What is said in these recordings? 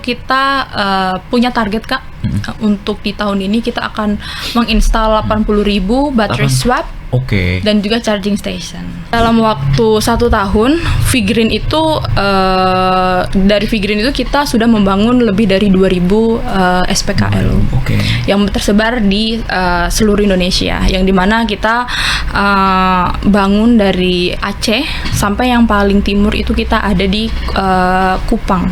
kita punya target Kak. Untuk di tahun ini kita akan menginstal 80.000 baterai swap. Oke. Dan juga charging station. Dalam waktu 1 tahun, Figrin itu dari Figrin itu kita sudah membangun lebih dari 2.000 SPKL yang tersebar di seluruh Indonesia. Yang dimana kita bangun dari Aceh sampai yang paling timur itu kita ada di Kupang.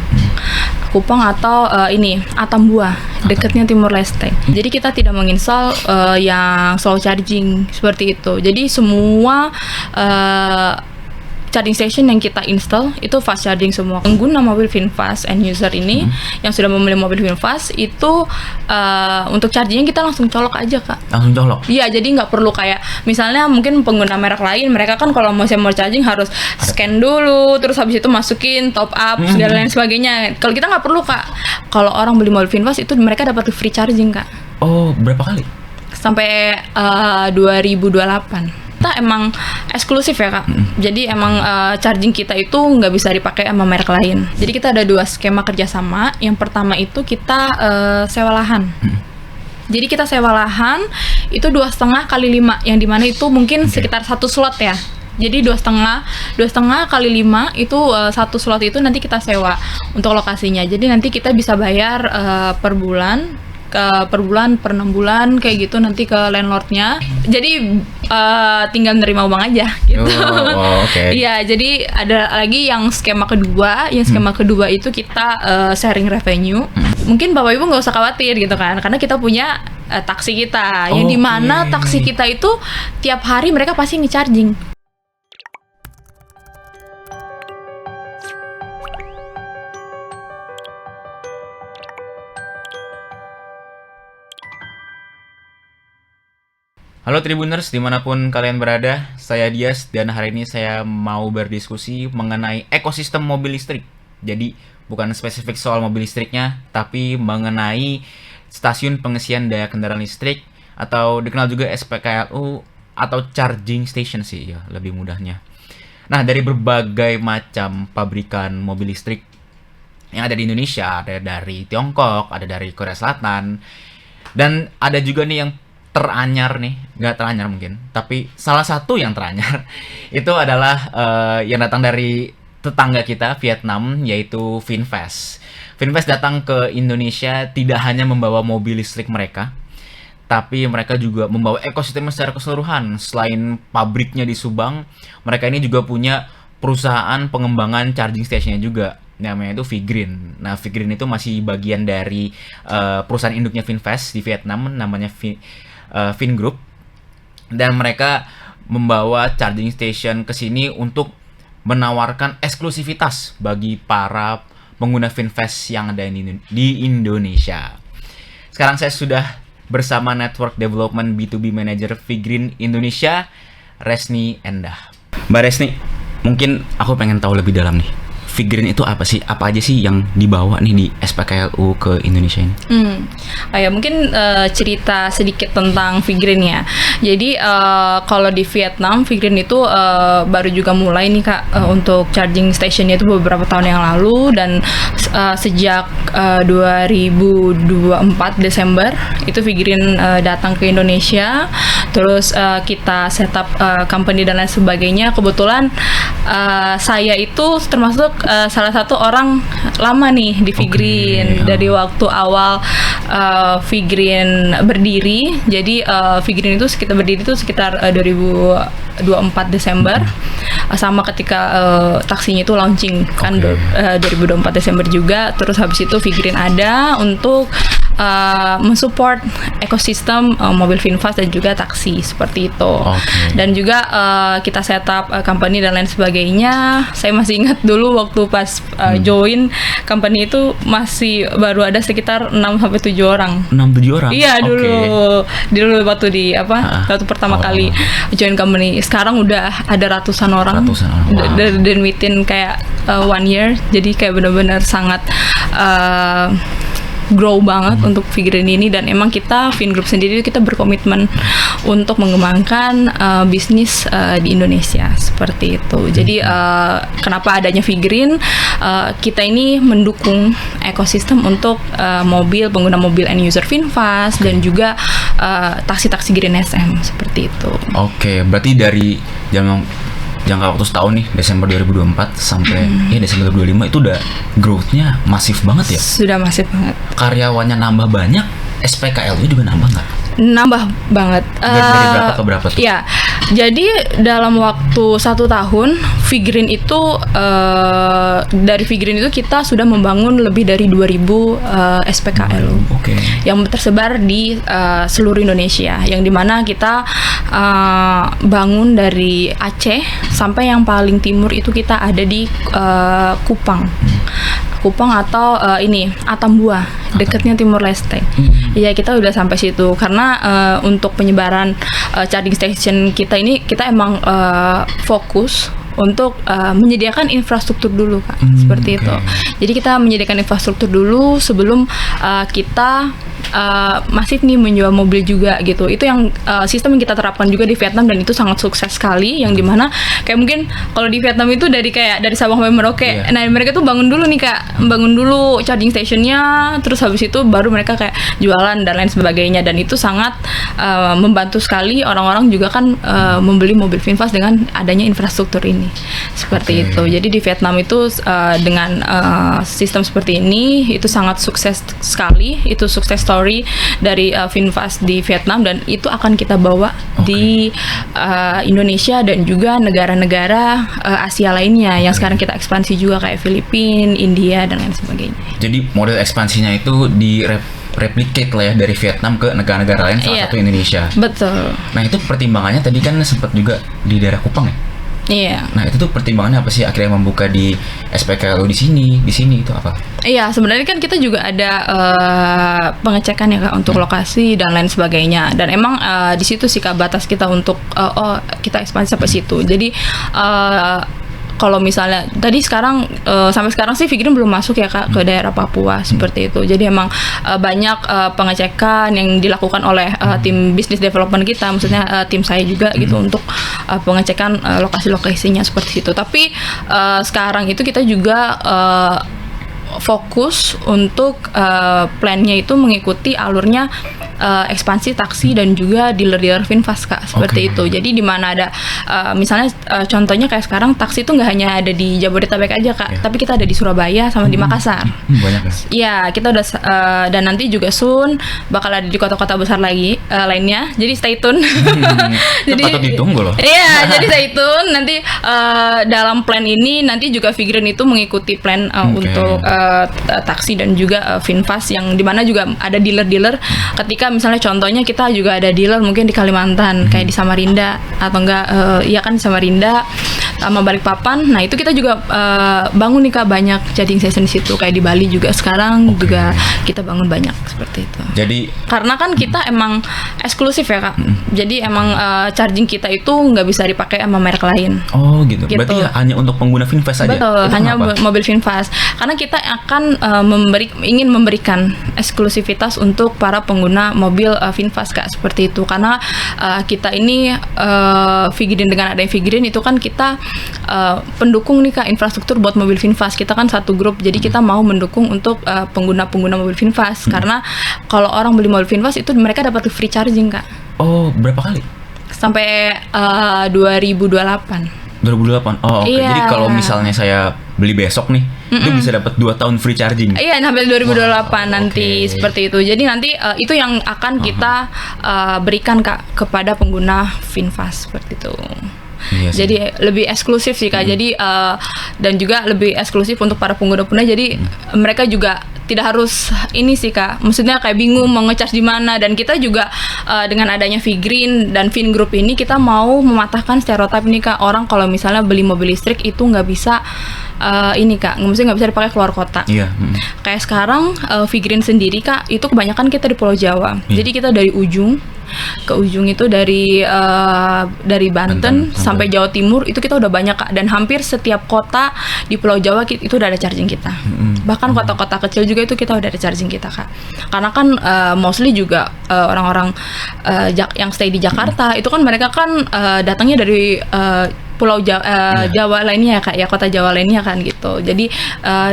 Kupang atau Atambua, dekatnya Timur Leste. Jadi kita tidak menginstal yang slow charging seperti itu. Jadi semua charging station yang kita install itu fast charging semua. Pengguna mobil VinFast end user ini yang sudah membeli mobil VinFast itu untuk chargingnya kita langsung colok aja Kak. Langsung colok? Iya, jadi nggak perlu kayak misalnya mungkin pengguna merek lain, mereka kan kalau mau charging harus scan dulu, terus habis itu masukin top up segala lain sebagainya. Kalau kita nggak perlu Kak. Kalau orang beli mobil VinFast itu mereka dapat free charging Kak. Oh, berapa kali? Sampai 2028. Kita emang eksklusif ya Kak. Jadi emang charging kita itu nggak bisa dipakai sama merek lain. Jadi kita ada 2 skema kerjasama. Yang pertama itu kita sewa lahan. Jadi kita sewa lahan itu 2,5 kali 5, yang dimana itu mungkin sekitar 1 slot ya. Jadi 2,5 kali 5 itu 1 slot itu nanti kita sewa untuk lokasinya. Jadi nanti kita bisa bayar per bulan, per 6 bulan kayak gitu nanti ke landlordnya. Jadi tinggal nerima uang aja gitu. Iya, jadi ada lagi yang skema kedua. Yang skema kedua itu kita sharing revenue. Mungkin Bapak Ibu nggak usah khawatir gitu kan, karena kita punya taksi kita, yang dimana taksi kita itu tiap hari mereka pasti nge-charging. Halo Tribuners, dimanapun kalian berada, saya Dias dan hari ini saya mau berdiskusi mengenai ekosistem mobil listrik. Jadi bukan spesifik soal mobil listriknya, tapi mengenai stasiun pengisian daya kendaraan listrik atau dikenal juga SPKLU atau charging station sih ya, lebih mudahnya. Nah, dari berbagai macam pabrikan mobil listrik yang ada di Indonesia, ada dari Tiongkok, ada dari Korea Selatan, dan ada juga nih yang teranyar nih, nggak teranyar mungkin, tapi salah satu yang teranyar itu adalah yang datang dari tetangga kita Vietnam, yaitu VinFast. VinFast datang ke Indonesia tidak hanya membawa mobil listrik mereka, tapi mereka juga membawa ekosistem secara keseluruhan. Selain pabriknya di Subang, mereka ini juga punya perusahaan pengembangan charging stationnya juga, namanya itu Figrin. Nah, Figrin itu masih bagian dari perusahaan induknya VinFast di Vietnam, namanya Vingroup, dan mereka membawa charging station ke sini untuk menawarkan eksklusivitas bagi para pengguna VinFast yang ada di Indonesia. Sekarang saya sudah bersama Network Development B2B Manager Figrin Indonesia, Resni Endah. Mbak Resni, mungkin aku pengen tahu lebih dalam nih. Figrin itu apa sih? Apa aja sih yang dibawa nih di SPKLU ke Indonesia ini? Ya mungkin cerita sedikit tentang Figrin ya. Jadi kalau di Vietnam, Figrin itu baru juga mulai nih Kak untuk charging stationnya itu beberapa tahun yang lalu, dan sejak 2024 Desember itu Figrin datang ke Indonesia. Terus kita setup company dan lain sebagainya. Kebetulan saya itu termasuk salah satu orang lama nih di Figrin. Dari waktu awal Figrin berdiri. Jadi Figrin itu sekitar 2024 Desember, sama ketika taksinya itu launching kan 2024 Desember juga. Terus habis itu Figrin ada untuk mensupport ekosistem mobil VinFast dan juga taksi seperti itu. Dan juga kita setup company dan lain sebagainya. Saya masih ingat dulu waktu pas join company itu masih baru ada sekitar 6-7 orang. 6-7 orang? Iya, dulu waktu di waktu pertama kali join company. Sekarang udah ada ratusan orang. Dan within kayak 1 year. Jadi kayak benar-benar sangat grow banget untuk figurin ini, dan emang kita Vingroup sendiri kita berkomitmen untuk mengembangkan bisnis di Indonesia seperti itu. Jadi kenapa adanya figurin, kita ini mendukung ekosistem untuk pengguna mobil end user VinFast dan juga taksi-taksi Green SM seperti itu. Oke, berarti dari jangka waktu setahun nih, Desember 2024 sampai Desember 2025 itu udah growth-nya masif banget ya? Sudah masif banget. Karyawannya nambah banyak, SPKL-nya juga nambah nggak? Nambah banget. Dari berapa ke berapa tuh? Ya, jadi dalam waktu 1 tahun, figurin itu dari figurin itu kita sudah membangun lebih dari 2.000 SPKL yang tersebar di seluruh Indonesia. Yang dimana kita bangun dari Aceh sampai yang paling timur itu kita ada di Kupang atau Atambua, dekatnya Timur Leste. Iya, kita udah sampai situ karena untuk penyebaran charging station kita ini kita emang fokus untuk menyediakan infrastruktur dulu, Kak. Seperti itu. Jadi kita menyediakan infrastruktur dulu sebelum kita masif nih menjual mobil juga gitu. Itu yang sistem yang kita terapkan juga di Vietnam, dan itu sangat sukses sekali, yang dimana kayak mungkin kalau di Vietnam itu dari Sabang sampai Merauke. Nah, mereka tuh bangun dulu nih, Kak. Bangun dulu charging stationnya, terus habis itu baru mereka kayak jualan dan lain sebagainya, dan itu sangat membantu sekali orang-orang juga kan membeli mobil VinFast dengan adanya infrastruktur ini. Seperti itu. Jadi di Vietnam itu dengan sistem seperti ini itu sangat sukses sekali. Itu sukses story dari VinFast di Vietnam, dan itu akan kita bawa di Indonesia dan juga negara-negara Asia lainnya yang sekarang kita ekspansi juga kayak Filipina, India dan lain sebagainya. Jadi model ekspansinya itu replicate lah ya dari Vietnam ke negara-negara lain, salah satu Indonesia. Betul. Nah, itu pertimbangannya tadi kan sempat juga di daerah Kupang ya? Iya. Nah, itu tuh pertimbangannya apa sih akhirnya membuka di SPKLU di sini itu apa? Iya, sebenarnya kan kita juga ada pengecekan ya, Kak, untuk lokasi dan lain sebagainya. Dan emang di situ sih, Kak, batas kita untuk kita ekspansi sampai situ. Jadi kalau misalnya tadi sampai sekarang sih figurin belum masuk ya, Kak, ke daerah Papua seperti itu. Jadi emang banyak pengecekan yang dilakukan oleh tim business development kita, maksudnya tim saya juga gitu, untuk pengecekan lokasi-lokasinya seperti itu. Tapi sekarang itu kita juga fokus untuk plannya itu mengikuti alurnya ekspansi taksi dan juga dealer-dealer VinFast, Kak, seperti itu. Jadi di mana ada misalnya contohnya kayak sekarang taksi itu nggak hanya ada di Jabodetabek aja, Kak, tapi kita ada di Surabaya sama di Makassar. Banyak ya? Iya, kita udah dan nanti juga soon bakal ada di kota-kota besar lagi lainnya. Jadi stay tune. Jadi patut ditunggu loh. Iya, jadi stay tune. Nanti dalam plan ini nanti juga figurin itu mengikuti plan untuk taksi dan juga VinFast, yang dimana juga ada dealer-dealer. Ketika misalnya contohnya kita juga ada dealer mungkin di Kalimantan, kayak di Samarinda atau enggak iya kan di Samarinda sama Balikpapan. Nah, itu kita juga bangun nih, Kak, banyak charging station di situ, kayak di Bali juga sekarang juga kita bangun banyak seperti itu. Jadi karena kan kita emang eksklusif ya, Kak. Jadi emang charging kita itu nggak bisa dipakai sama merek lain. Oh gitu. Berarti ya hanya untuk pengguna VinFast saja. Betul, hanya mobil VinFast. Karena kita akan ingin memberikan eksklusivitas untuk para pengguna mobil VinFast, Kak, seperti itu. Karena kita ini figurin, dengan adanya figurin itu kan kita pendukung nih, Kak, infrastruktur buat mobil VinFast. Kita kan satu grup, jadi kita mau mendukung untuk pengguna-pengguna mobil VinFast. Karena kalau orang beli mobil VinFast itu mereka dapat free charging, Kak. Oh, berapa kali? Sampai 2028. 2008. Oh, oke. Iya. Jadi kalau misalnya saya beli besok nih, itu bisa dapat 2 tahun free charging. Iya, sampai 2028 nanti seperti itu. Jadi nanti itu yang akan kita berikan, Kak, kepada pengguna VinFast seperti itu. Iya sih. Jadi lebih eksklusif sih, Kak. Jadi dan juga lebih eksklusif untuk para pengguna-pengguna. Jadi mereka juga tidak harus ini sih, Kak. Maksudnya kayak bingung mau ngecas di mana. Dan kita juga dengan adanya Vgreen dan Vingroup ini kita mau mematahkan stereotip nih, Kak. Orang kalau misalnya beli mobil listrik itu nggak bisa ini Kak, maksudnya nggak bisa dipakai keluar kota. Iya. Kayak sekarang Figrin sendiri Kak, itu kebanyakan kita di Pulau Jawa. Jadi kita dari ujung ke ujung itu dari Banten sampai Jawa Timur itu kita udah banyak Kak, dan hampir setiap kota di Pulau Jawa itu udah ada charging kita. Bahkan kota-kota kecil juga itu kita udah ada charging kita Kak. Karena kan mostly juga orang-orang yang stay di Jakarta itu kan mereka kan datangnya dari Pulau Jawa, Jawa lainnya ya Kak, ya kota Jawa lainnya kan gitu. Jadi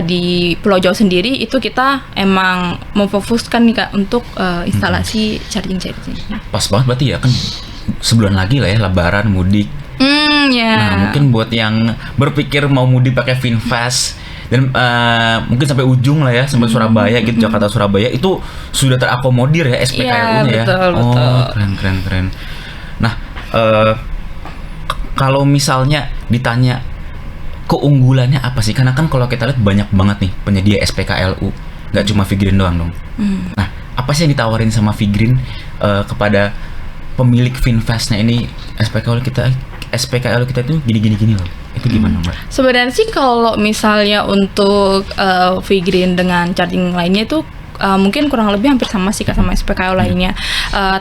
di Pulau Jawa sendiri itu kita emang memfokuskan nih Kak untuk instalasi charging. Pas banget berarti ya, kan sebulan lagi lah ya Lebaran, mudik. Ya. Nah mungkin buat yang berpikir mau mudik pakai VinFast dan mungkin sampai ujung lah ya, sampai Surabaya gitu, Jakarta Surabaya itu sudah terakomodir ya SPKLU-nya ya. Betul. Keren. Nah kalau misalnya ditanya keunggulannya apa sih? Karena kan kalau kita lihat banyak banget nih penyedia SPKLU, nggak cuma Figrin doang dong. Nah, apa sih yang ditawarin sama Figrin kepada pemilik VinFast-nya ini? SPKLU kita itu gini loh. Itu gimana Mbak? Sebenarnya sih kalau misalnya untuk Figrin dengan charging lainnya itu mungkin kurang lebih hampir sama sih Kak sama SPKLU lainnya.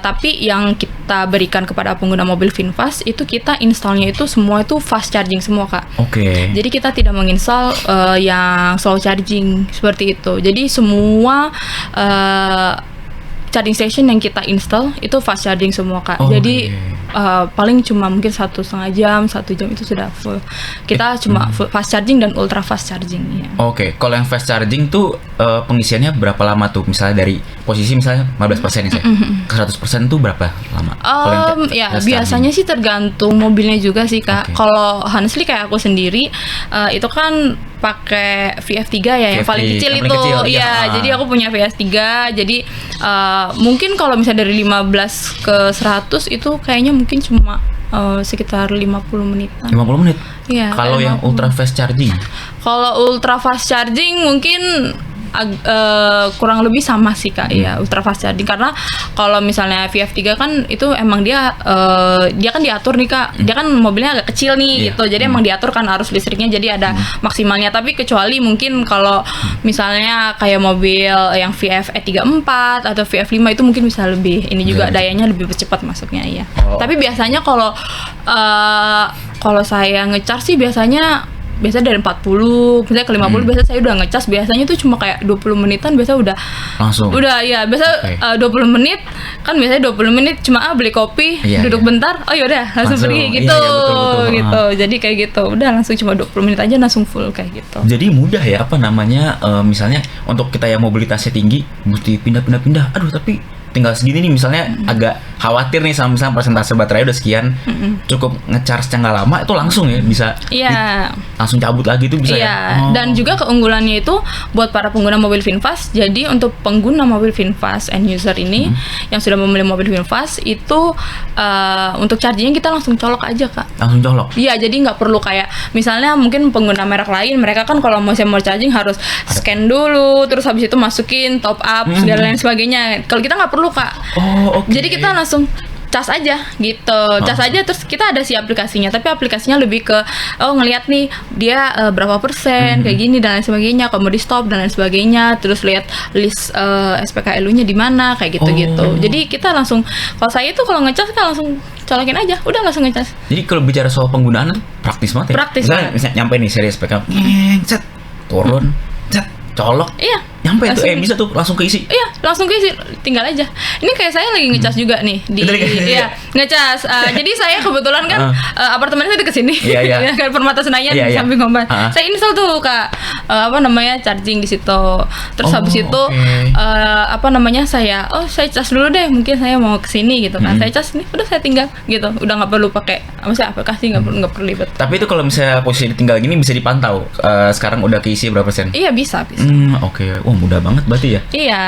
Tapi yang kita berikan kepada pengguna mobil VinFast itu kita installnya itu semua itu fast charging semua Kak. Oke. Jadi kita tidak menginstal yang slow charging seperti itu. Jadi semua charging station yang kita install itu fast charging semua Kak. Jadi paling cuma mungkin 1,5 jam, 1 jam itu sudah full. Kita cuma full fast charging dan ultra fast charging ya. Oke, kalau yang fast charging tuh pengisiannya berapa lama tuh? Misalnya dari posisi misalnya 15% nih saya, ke 100% tuh berapa lama? Ya biasanya sih tergantung mobilnya juga sih Kak. Kalau honestly kayak aku sendiri itu kan pakai VF3 ya, yang paling kecil itu. Iya, jadi aku punya VF3. Jadi mungkin kalau misalnya dari 15 ke 100 itu kayaknya mungkin cuma sekitar 50 menitan. 50 menit? Iya. Kalau yang ultra fast charging? Kalau ultra fast charging mungkin kurang lebih sama sih Kak, ya ultra fast charging. Karena kalau misalnya VF3 kan itu emang dia kan diatur nih Kak, dia kan mobilnya agak kecil nih gitu, jadi emang diatur kan arus listriknya, jadi ada maksimalnya. Tapi kecuali mungkin kalau misalnya kayak mobil yang VF E34 atau VF5 itu mungkin bisa lebih, ini juga dayanya lebih cepat masuknya ya. Tapi biasanya kalau saya ngecharge sih biasanya dari 40 misalnya ke 50 biasa saya udah ngecas, biasanya tuh cuma kayak 20 menitan biasa udah langsung. Udah ya, biasa 20 menit kan, biasanya 20 menit cuma beli kopi, duduk bentar, oh yaudah langsung pergi gitu. Betul. Gitu. Jadi kayak gitu. Udah langsung cuma 20 menit aja langsung full kayak gitu. Jadi mudah ya, misalnya untuk kita yang mobilitasnya tinggi mesti pindah-pindah. Aduh, tapi tinggal segini nih misalnya agak khawatir nih sama misalnya persentase baterai udah sekian, cukup ngecharge yang nggak lama itu langsung ya bisa langsung cabut lagi itu bisa ya. Dan juga keunggulannya itu buat para pengguna mobil VinFast. Jadi untuk pengguna mobil VinFast end user ini yang sudah membeli mobil VinFast itu untuk chargingnya kita langsung colok aja Kak. Langsung colok? Iya, jadi nggak perlu kayak misalnya mungkin pengguna merek lain, mereka kan kalau mau charging harus scan dulu, terus habis itu masukin top up dan lain sebagainya. Kalau kita nggak perlu Kak. Jadi kita langsung cas aja gitu, cas aja, terus kita ada sih aplikasinya, tapi aplikasinya lebih ke ngelihat nih dia berapa persen kayak gini dan lain sebagainya, kalau mau di stop dan lain sebagainya, terus lihat list SPKLU-nya di mana kayak gitu. Jadi kita langsung, kalau saya itu kalau ngecas kan langsung colokin aja, udah langsung ngecas. Jadi kalau bicara soal penggunaan praktis banget ya. Praktis. Misalnya nyampe nih seri SPK, set turun, set colok. Iya. Nyampe tuh, bisa tuh langsung keisi. Iya, langsung keisi, tinggal aja. Ini kayak saya lagi ngecas juga nih di ngecas. Jadi saya kebetulan kan apartemen saya deket sini. Iya. Kan Permata Senayan di samping Kompas. Saya install tuh Kak charging di situ. Terus habis itu saya cas dulu deh, mungkin saya mau kesini gitu kan. Saya cas nih, udah saya tinggal gitu. Udah nggak perlu pakai aplikasi, nggak perlu ribet. Tapi itu kalau misalnya posisi tinggal gini bisa dipantau. Sekarang udah keisi berapa persen? Iya, bisa. Oke. Mudah banget berarti ya? Iya.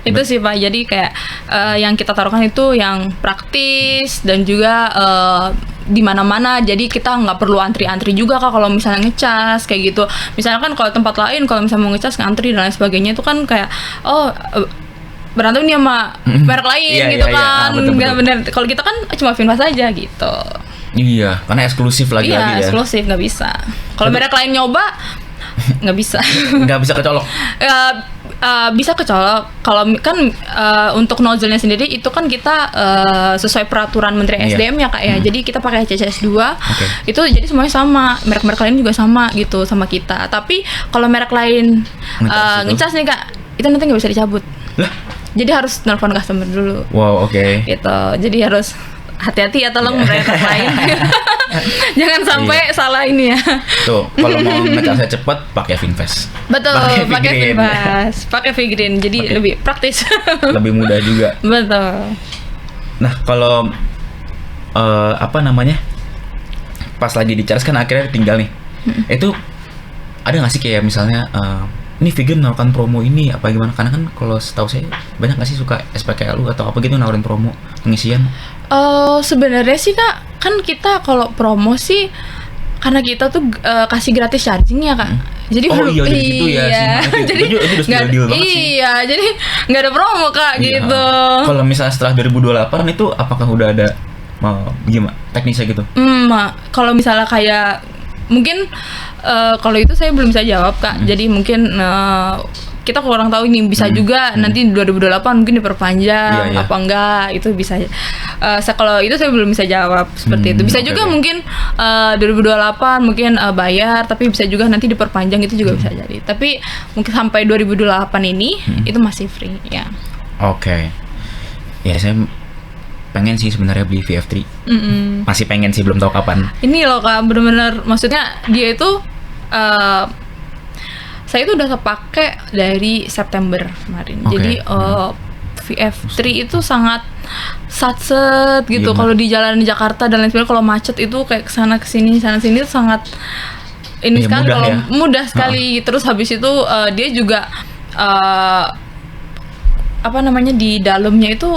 Itu sih Pak, jadi kayak yang kita taruhkan itu yang praktis dan juga di mana-mana, jadi kita nggak perlu antri-antri juga Kak kalau misalnya ngecas kayak gitu. Misalnya kan kalau tempat lain kalau misalnya mau ngecas ngantri dan lain sebagainya itu kan kayak berantem nih sama merek lain gitu kan. Bener. Kalau kita kan cuma VinFast aja gitu. Iya, karena eksklusif lagi Iya, ya. eksklusif, nggak bisa. Kalau merek lain nyoba, nggak bisa. Nggak bisa kecolok. Bisa kecolok. Kalau kan untuk nozzle-nya sendiri itu kan kita sesuai peraturan Menteri Iya. SDM ya Kak ya. Jadi kita pakai CCS 2. Oke. Itu jadi semuanya sama. Merek-merek lain juga sama gitu sama kita. Tapi kalau merek lain ngecas nih Kak, itu nanti nggak bisa dicabut. Lah, Jadi harus nelfon customer dulu. wow, oke. Gitu. Jadi harus hati-hati ya, tolong merek lain. Jangan sampai salah ini ya. Tuh, kalau mau ngecasnya cepet pakai Finfast. Betul, pakai Figrin. Finfast, pakai Figrin, jadi Pakai. lebih praktis. Lebih mudah juga. Betul. Nah, kalau apa namanya? Pas lagi di charge kan akhirnya tinggal nih. Itu ada nggak sih kayak misalnya ini Figrin menawarkan promo ini apa gimana? Karena kan kalau setahu saya banyak nggak sih suka SPKLU atau apa gitu nawarin promo pengisian. Sebenarnya sih Kak, kan kita kalau promo sih karena kita tuh kasih gratis charging ya Kak. Jadi Oh iya, jadi gitu ya, iya. sih. Jadi Itu udah nggak- deal banget sih. iya, jadi nggak ada promo Kak Iya. gitu. Kalau misalnya setelah 2028 itu apakah udah ada gimana teknisnya gitu? Kalau misalnya kayak mungkin kalau itu saya belum bisa jawab Kak. Jadi mungkin kita kurang tahu ini bisa juga nanti 2028 mungkin diperpanjang Iya, iya. apa enggak, itu bisa. Kalau itu saya belum bisa jawab seperti itu. Bisa oke, juga oke. mungkin 2028 mungkin bayar, tapi bisa juga nanti diperpanjang, itu juga bisa jadi. Tapi mungkin sampai 2028 ini itu masih free ya. Oke. Ya saya pengen sih sebenarnya beli VF3. Masih pengen sih, belum tahu kapan. Ini loh Kak, bener-bener maksudnya dia itu saya itu udah kepake dari September kemarin. Oke. Jadi VF3 itu sangat satset gitu. Iya, Kalau di jalan di Jakarta dan lain sebagainya, kalau macet itu kayak kesana kesini sana sini itu sangat ini Iya, sekali, mudah kalau ya. mudah sekali. Terus habis itu dia juga apa namanya, di dalamnya itu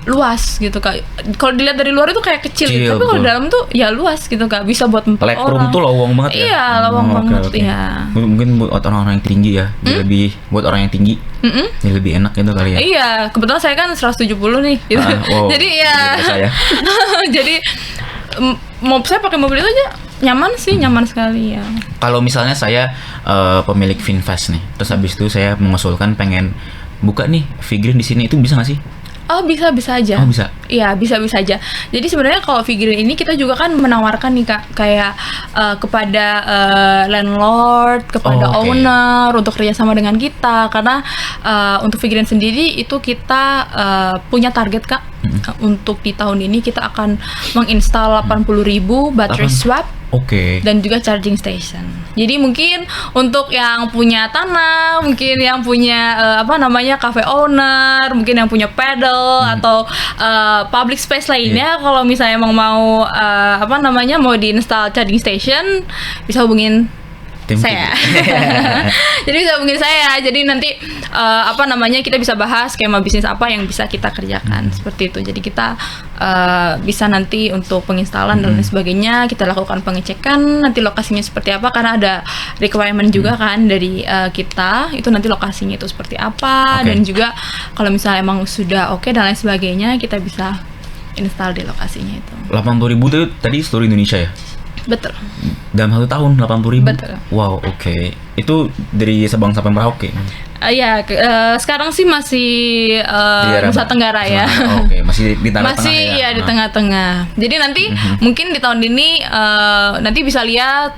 luas gitu Kak. Kalau dilihat dari luar itu kayak kecil, Kecil, tapi kalau betul. dalam tuh ya luas gitu Kak. Bisa buat 4 Legroom orang. tuh lowong banget ya? Iya, lowong oke, banget oke. ya. Mungkin buat orang-orang yang tinggi ya, jadi lebih buat orang yang tinggi, jadi lebih enak gitu kali ya. Iya, kebetulan saya kan 170 nih gitu. Wow, Jadi ya biasa saya. jadi mau saya pakai mobil itu aja nyaman sih, nyaman sekali ya. Kalau misalnya saya pemilik Finfast nih, terus habis itu saya mengusulkan pengen buka nih Figrin di sini, itu bisa nggak sih? Oh, bisa aja. Oh, bisa? Iya, bisa aja. Jadi sebenarnya kalau Figrin ini kita juga kan menawarkan nih Kak, kayak kepada landlord, kepada Oh, oke. owner untuk kerjasama dengan kita, karena untuk Figrin sendiri itu kita punya target Kak. Untuk di tahun ini kita akan menginstal 80.000 baterai swap Oke. dan juga charging station. Jadi mungkin untuk yang punya tanah, mungkin yang punya apa namanya cafe owner, mungkin yang punya pedal atau public space lainnya, kalau misalnya emang mau apa namanya mau diinstal charging station, bisa hubungin Tim saya. Jadi bisa hubungin saya. Jadi nanti apa namanya kita bisa bahas skema bisnis apa yang bisa kita kerjakan seperti itu. Jadi kita bisa nanti untuk penginstalan dan lain sebagainya kita lakukan pengecekan nanti lokasinya seperti apa, karena ada requirement juga kan dari kita itu nanti lokasinya itu seperti apa. Oke. Dan juga kalau misalnya emang sudah oke dan lain sebagainya kita bisa install di lokasinya itu. 80.000 itu tadi seluruh Indonesia ya? Betul. Dalam 1 tahun 80.000? Betul. Wow, oke. Itu dari Sabang sampai Merauke? Ya, sekarang sih masih Di daerah Nusa Tenggara ya. Oh, oke, masih di tengah-tengah Masih ya? ya di tengah-tengah. Jadi nanti mungkin di tahun ini nanti bisa lihat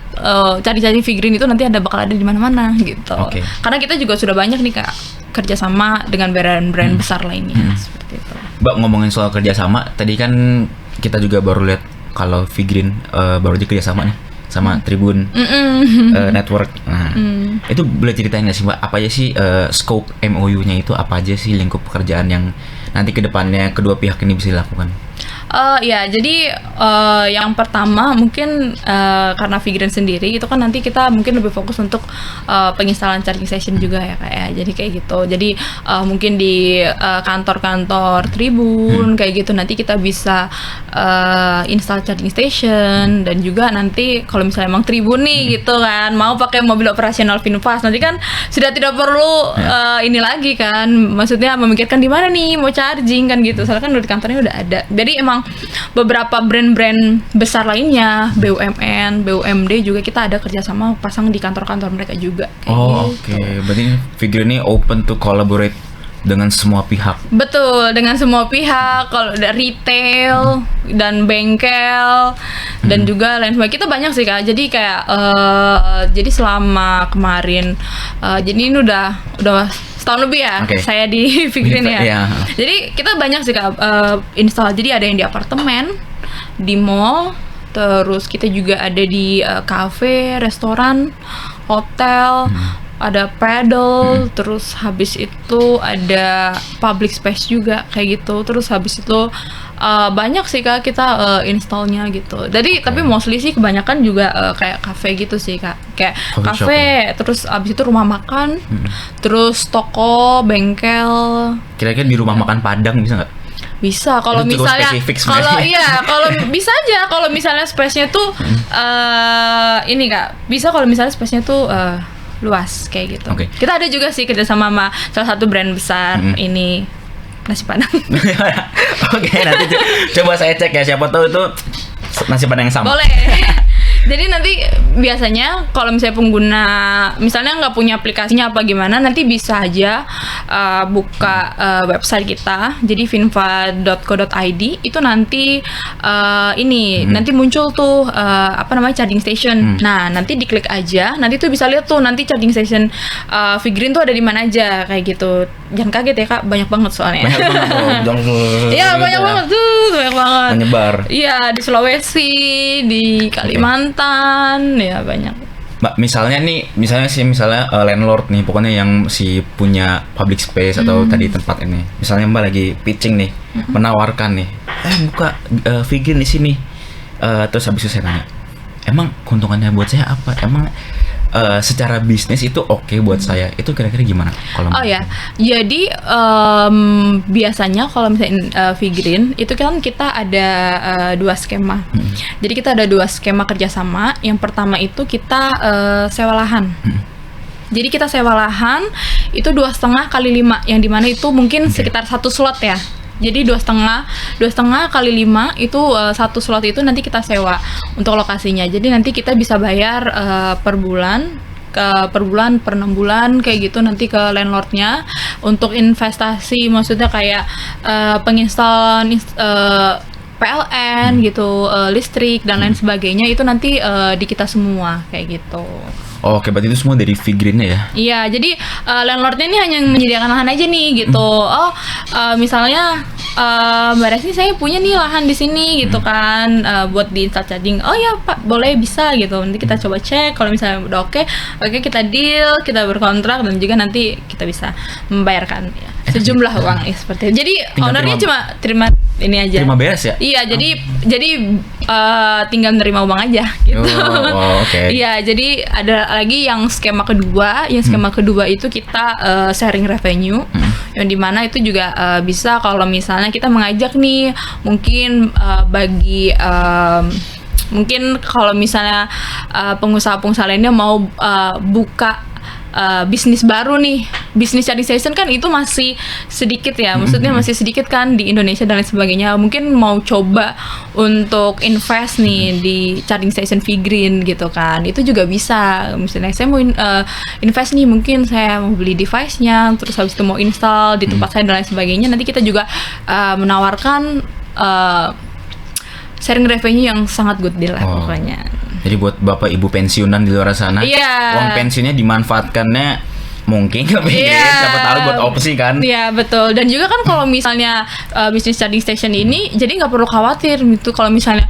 cari-cari Figrin itu nanti bakal ada di mana-mana gitu. Oke. Karena kita juga sudah banyak nih Kak kerjasama dengan brand-brand besar lainnya seperti itu. Mbak, ngomongin soal kerjasama, tadi kan kita juga baru lihat kalau Figrin baru aja kerjasama nih sama Tribun Network. Nah, itu boleh ceritain nggak sih Mbak, apa aja sih scope MOU-nya itu, apa aja sih lingkup pekerjaan yang nanti ke depannya kedua pihak ini bisa dilakukan? Ya, jadi yang pertama mungkin karena Figrin sendiri itu kan nanti kita mungkin lebih fokus untuk penginstalan charging station juga ya Kak ya. Jadi kayak gitu. Jadi mungkin di kantor-kantor Tribun kayak gitu nanti kita bisa install charging station, dan juga nanti kalau misalnya emang Tribun nih gitu kan mau pakai mobil operasional Finfast, nanti kan sudah tidak perlu ini lagi kan, maksudnya memikirkan di mana nih mau charging kan gitu. Soalnya kan di kantornya udah ada. Jadi emang memang beberapa brand-brand besar lainnya, BUMN, BUMD juga kita ada kerjasama pasang di kantor-kantor mereka juga. Kayak gitu. Berarti Figrin ini open to collaborate dengan semua pihak. Betul, dengan semua pihak. Kalau dari retail dan bengkel dan juga lain sebagainya, kita banyak sih Kak. Jadi kayak jadi selama kemarin, jadi ini udah setahun lebih ya saya di Figrin ya. Yeah. Jadi kita banyak sih Kak install. Jadi ada yang di apartemen, di mall, terus kita juga ada di cafe, restoran, hotel. Ada pedal, terus habis itu ada public space juga kayak gitu. Terus habis itu banyak sih Kak kita installnya gitu. Jadi tapi mostly sih kebanyakan juga kayak cafe gitu sih Kak. Kayak cafe, terus habis itu rumah makan, terus toko, bengkel. Kira-kira di rumah makan Padang bisa nggak? Bisa kalau misalnya kalau bisa aja kalau misalnya space-nya tuh ini Kak. Bisa kalau misalnya space-nya tuh luas kayak gitu. Kita ada juga sih kerjasama sama salah satu brand besar ini nasi padang. Nanti coba saya cek ya, siapa tahu itu nasi padang yang sama. Boleh. Jadi nanti biasanya kalau misalnya pengguna misalnya nggak punya aplikasinya apa gimana, nanti bisa aja buka website kita, jadi finva.co.id. Itu nanti nanti muncul tuh charging station. Nah nanti diklik aja, nanti tuh bisa lihat tuh nanti charging station Figrin tuh ada di mana aja kayak gitu. Jangan kaget ya Kak, banyak banget soalnya. Iya banyak banget tuh, banyak banget. Menyebar. Iya di Sulawesi, di Kalimantan, ya banyak. Mbak, misalnya landlord nih, pokoknya yang si punya public space atau tadi tempat ini. Misalnya Mbak lagi pitching nih, menawarkan nih, buka Figrin di sini. Terus habis itu saya tanya, emang keuntungannya buat saya apa? Emang secara bisnis itu oke buat saya, itu kira-kira gimana? Jadi biasanya kalau misalnya Figrin itu kan kita ada dua skema. Jadi kita ada dua skema kerjasama. Yang pertama itu kita sewa lahan. Jadi kita sewa lahan itu 2,5 kali 5, yang dimana itu mungkin sekitar 1 slot ya. Jadi 2,5 kali 5 itu 1 slot itu nanti kita sewa untuk lokasinya. Jadi nanti kita bisa bayar per bulan, per 6 bulan kayak gitu nanti ke landlordnya untuk investasi, maksudnya kayak penginstalan PLN gitu, listrik dan lain sebagainya itu nanti di kita semua kayak gitu. Berarti itu semua dari Figrinnya ya? Iya, jadi landlordnya ini hanya menyediakan lahan aja nih gitu. Misalnya Mbak Resi saya punya nih lahan di sini gitu kan, buat di install charging. Oh ya Pak, boleh, bisa gitu. Nanti kita coba cek, kalau misalnya udah oke kita deal, kita berkontrak dan juga nanti kita bisa membayarkan sejumlah uang seperti itu. Jadi ownernya cuma terima ini aja. Terima beres ya? Iya, jadi tinggal nerima uang aja gitu. Iya, jadi ada lagi yang skema kedua. Yang skema kedua itu kita sharing revenue, yang dimana itu juga bisa kalau misalnya kita mengajak nih mungkin bagi mungkin kalau misalnya pengusaha-pengusaha lainnya mau buka bisnis baru nih, bisnis charging station kan itu masih sedikit ya, maksudnya masih sedikit kan di Indonesia dan lain sebagainya. Mungkin mau coba untuk invest nih di charging station Figrin gitu kan, itu juga bisa. Misalnya saya mau invest nih, mungkin saya mau beli device-nya, terus habis itu mau install di tempat saya dan lain sebagainya. Nanti kita juga menawarkan sharing revenue yang sangat good deal lah pokoknya. Jadi buat bapak ibu pensiunan di luar sana, uang pensiunnya dimanfaatkannya mungkin ke Figrin, siapa tahu buat opsi kan. Iya betul. Dan juga kan kalau misalnya bisnis charging station ini, jadi nggak perlu khawatir gitu kalau misalnya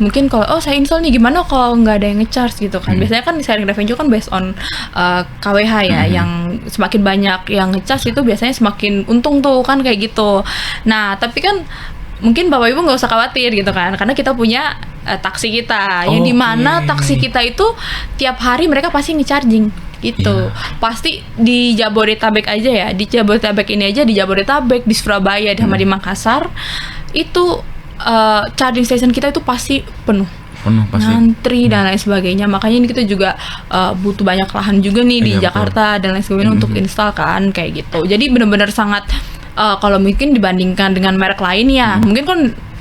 mungkin kalau saya install nih, gimana kalau nggak ada yang ngecharge gitu kan. Biasanya kan sharing revenue kan based on KWH ya, yang semakin banyak yang ngecharge itu biasanya semakin untung tuh kan kayak gitu. Nah tapi kan mungkin bapak ibu nggak usah khawatir gitu kan, karena kita punya taksi kita, yang dimana taksi kita itu tiap hari mereka pasti nge-charging gitu. Pasti di Jabodetabek aja ya, di Jabodetabek ini aja, di Jabodetabek, di Surabaya, sama di Makassar itu charging station kita itu pasti penuh pasti. Ngantri dan lain sebagainya. Makanya ini kita juga butuh banyak lahan juga nih di Jakarta dan lain sebagainya untuk install kan kayak gitu. Jadi benar-benar sangat kalau mungkin dibandingkan dengan merek lain ya, mungkin kan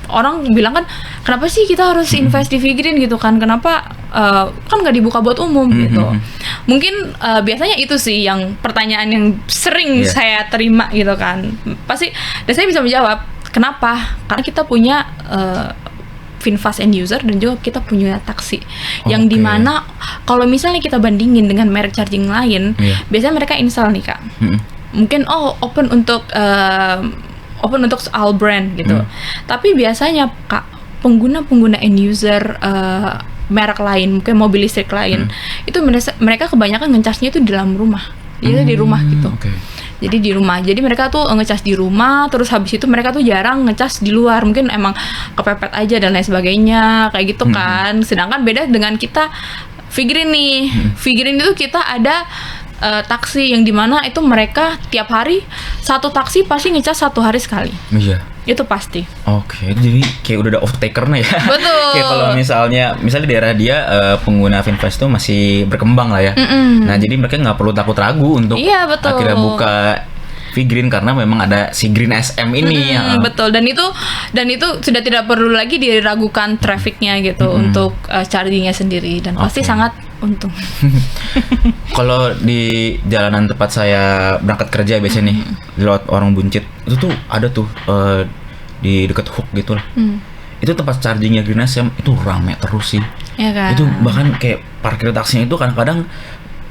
orang bilang kan kenapa sih kita harus invest di Figrin gitu kan, kenapa kan nggak dibuka buat umum gitu. Mungkin biasanya itu sih yang pertanyaan yang sering saya terima gitu kan, pasti dan saya bisa menjawab kenapa, karena kita punya VinFast end user dan juga kita punya taksi yang dimana kalau misalnya kita bandingin dengan merek charging lain, biasanya mereka install nih Kak, mungkin open untuk all brand gitu. Tapi biasanya Kak, pengguna end user merek lain, mungkin mobil listrik lain, itu mereka kebanyakan ngecasnya itu di dalam rumah. Jadi di rumah gitu. Jadi di rumah. Jadi mereka tuh ngecas di rumah, terus habis itu mereka tuh jarang ngecas di luar. Mungkin emang kepepet aja dan lain sebagainya, kayak gitu kan. Sedangkan beda dengan kita Figrin nih. Figrin itu kita ada taksi yang dimana itu mereka tiap hari satu taksi pasti ngecas 1 hari sekali. Iya. Itu pasti. Oke, jadi kayak udah ada off taker-nya ya. Betul. Kayak kalau misalnya daerah dia pengguna VinFast tuh masih berkembang lah ya. Nah, jadi mereka nggak perlu takut ragu untuk akhirnya buka Figrin karena memang ada si Green SM ini. Betul, dan itu sudah tidak perlu lagi diragukan trafficnya gitu untuk chargingnya sendiri, dan pasti sangat untung. Kalau di jalanan tempat saya berangkat kerja biasanya nih, di lewat Warung Buncit itu tuh ada tuh di dekat Hook gitu lah. Itu tempat chargingnya Green SM itu rame terus sih. Ya kan? Itu bahkan kayak parkir taksinya itu kadang-kadang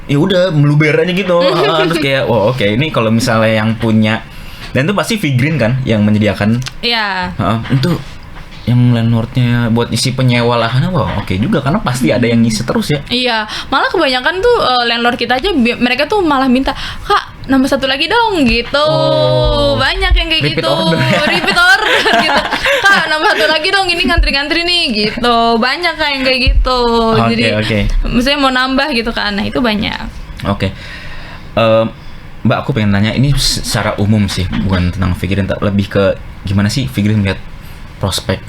ya udah meluber aja gitu. Terus kayak ini kalau misalnya yang punya, dan itu pasti Figrin kan yang menyediakan. Iya. Itu yang landlordnya buat isi penyewa lahan, oke juga karena pasti ada yang ngisi terus ya. Iya, malah kebanyakan tuh landlord kita aja mereka tuh malah minta, Kak nambah 1 lagi dong gitu. Banyak yang kayak repeat gitu. Repeat order gitu. Kak nambah 1 lagi dong, ini ngantri-ngantri nih gitu. Banyak Kak yang kayak gitu. Jadi misalnya mau nambah gitu kan. Nah, itu banyak. Oke. Mbak, aku pengen nanya ini secara umum sih, bukan tentang Figrin, lebih ke gimana sih Figrin melihat prospek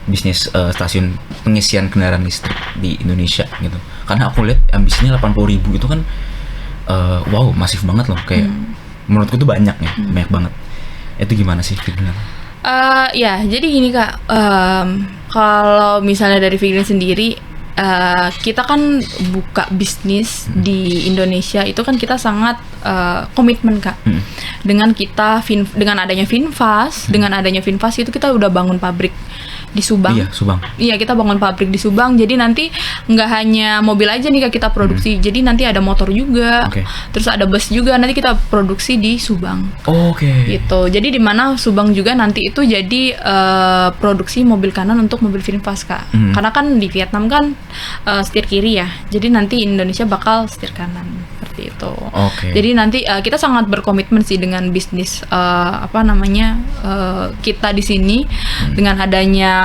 bisnis stasiun pengisian kendaraan listrik di Indonesia gitu. Karena aku lihat ambisinya 80.000 itu kan masif banget loh, kayak menurutku tuh banyak banget. Itu gimana sih Figrin? Ya, jadi gini Kak, kalau misalnya dari Figrin sendiri, kita kan buka bisnis di Indonesia itu kan kita sangat komitmen Kak. Dengan adanya VinFast, itu kita udah bangun pabrik di Subang. Iya, Subang. Iya, kita bangun pabrik di Subang. Jadi nanti nggak hanya mobil aja nih Kak kita produksi. Jadi nanti ada motor juga. Terus ada bus juga. Nanti kita produksi di Subang. Gitu. Jadi di mana Subang juga nanti itu jadi produksi mobil kanan untuk mobil VinFast Kak. Karena kan di Vietnam kan setir kiri ya. Jadi nanti Indonesia bakal setir kanan seperti itu. Jadi nanti kita sangat berkomitmen sih dengan bisnis kita di sini dengan adanya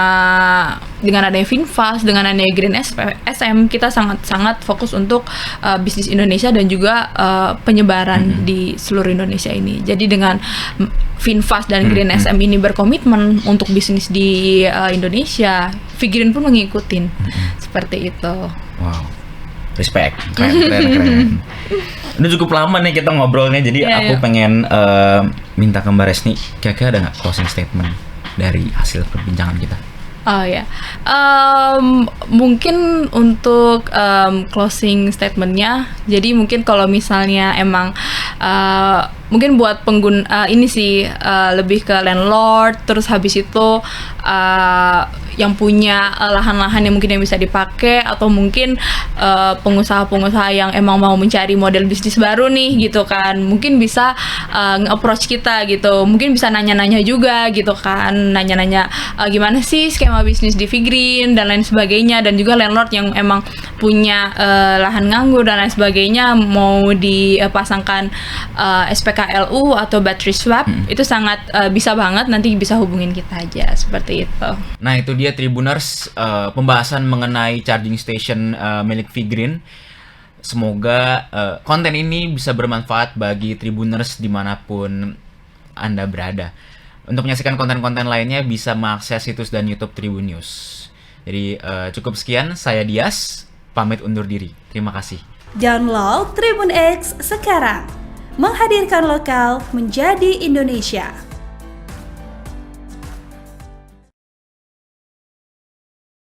VinFast, dengan adanya Green SM, kita sangat fokus untuk bisnis Indonesia dan juga penyebaran di seluruh Indonesia ini. Jadi dengan VinFast dan Green SM ini berkomitmen untuk bisnis di Indonesia, Figrin pun mengikutin seperti itu. Wow, respect, keren. Udah cukup lama nih kita ngobrolnya, jadi aku pengen minta ke Mbak Resni, kira-kira ada nggak closing statement dari hasil perbincangan kita? Mungkin untuk closing statementnya, jadi mungkin kalau misalnya emang mungkin buat pengguna ini sih lebih ke landlord, terus habis itu yang punya lahan-lahan yang mungkin yang bisa dipakai, atau mungkin pengusaha-pengusaha yang emang mau mencari model bisnis baru nih gitu kan, mungkin bisa nge-approach kita gitu, mungkin bisa nanya-nanya juga gitu kan, nanya-nanya gimana sih skema bisnis di Figrin dan lain sebagainya, dan juga landlord yang emang punya lahan nganggur dan lain sebagainya mau dipasangkan SPKLU atau battery swap, itu sangat bisa banget, nanti bisa hubungin kita aja seperti itu. Nah, itu dia Tribuners, pembahasan mengenai charging station milik Figrin. Semoga konten ini bisa bermanfaat bagi Tribuners dimanapun Anda berada. Untuk menyaksikan konten-konten lainnya bisa mengakses situs dan YouTube Tribun News. Jadi cukup sekian, saya Dias, pamit undur diri. Terima kasih. Download Tribun X sekarang. menghadirkan lokal menjadi Indonesia.